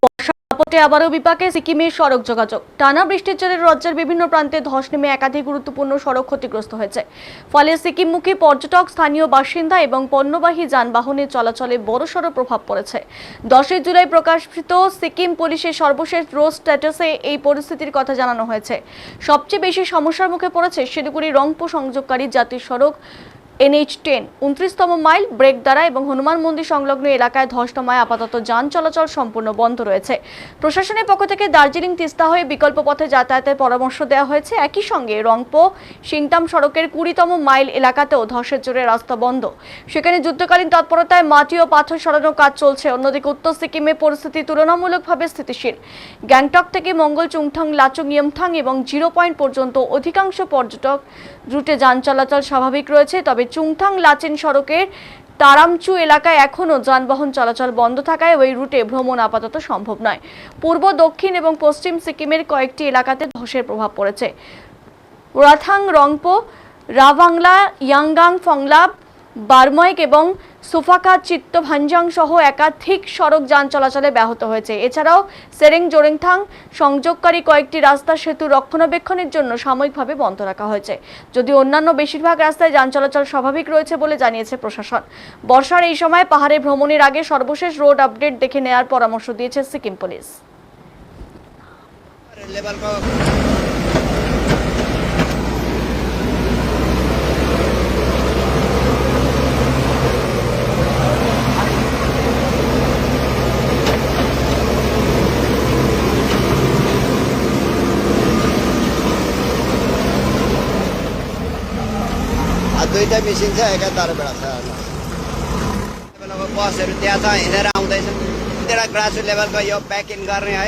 দাপটে আবারও বিপাকে সিকিমের সড়ক যোগাযোগ। টানা বৃষ্টির জেরে রাজ্যের বিভিন্ন প্রান্তে ধস নেমে একাধিক গুরুত্বপূর্ণ সড়ক ক্ষতিগ্রস্ত হয়েছে। ফলে সিকিমমুখী পর্যটক, স্থানীয় বাসিন্দা এবং পণ্যবাহী যানবাহনের চলাচলে বড়সড় প্রভাব পড়েছে। 10 জুলাই প্রকাশিত সিকিম পুলিশের সর্বশেষ রোড স্ট্যাটাসে এই পরিস্থিতির কথা জানানো হয়েছে। সবচেয়ে বেশি সমস্যার মুখে পড়েছে শিলিগুড়ি রংপো সংযোগকারী জাতীয় সড়ক NH10 29তম মাইল ব্রেকদারা এবং হনুমান মন্দির সংলগ্ন এলাকায় ধস নামায় আপাতত যান চলাচল সম্পূর্ণ বন্ধ রয়েছে। প্রশাসনের পক্ষ থেকে দার্জিলিং তিস্তা হয়ে বিকল্প পথে যাতায়াতের পরামর্শ দেওয়া হয়েছে। একই সঙ্গে রংপো সিংতাম সড়কের 20তম মাইল এলাকাতেও ধসের জেরে রাস্তা বন্ধ। সেখানে যুদ্ধকালীন তৎপরতায় মাটি ও পাথর সরানোর কাজ চলছে। অন্যদিকে উত্তর সিকিমে পরিস্থিতি তুলনামূলকভাবে স্থিতিশীল। গ্যাংটক থেকে মঙ্গল চুংথাং, লাচুং ইয়মথাং এবং 0 পয়েন্ট পর্যন্ত অধিকাংশ পর্যটক রুটে যান চলাচল স্বাভাবিক রয়েছে। তবে চুংথাং লাচেন সড়কের তারামচু এলাকায় এখনও যানবাহন চলাচল বন্ধ থাকায় ওই রুটে ভ্রমণ আপাতত সম্ভব নয়। পূর্ব, দক্ষিণ এবং পশ্চিম সিকিমের কয়েকটি এলাকাতে ধসের প্রভাব পড়েছে। রাথাং, রংপো, রাভাংলা, ইয়াংগাং, ফংলাব, বারময়েক এবং সুফাকা চিত্তভাঞ্জাং সহ একাধিক সড়ক যান চলাচলে ব্যাহত হয়েছে। এছাড়াও সেরেং জোরেংথাং সংযোগকারী কয়েকটি রাস্তা সেতু রক্ষণাবেক্ষণের জন্য সাময়িকভাবে বন্ধ রাখা হয়েছে। যদিও অন্যান্য বেশিরভাগ রাস্তায় যান চলাচল স্বাভাবিক রয়েছে বলে জানিয়েছে প্রশাসন। বর্ষার এই সময় পাহাড়ে ভ্রমণের আগে সর্বশেষ রোড আপডেট দেখে নেওয়ার পরামর্শ দিয়েছে সিকিম পুলিশ। दुईटा मेसिन छ एकातर्फबाट छ बसहरू त्यहाँ छ हिँडेर आउँदैछ। ग्रासरुट लेभलको यो प्याकिङ गर्ने है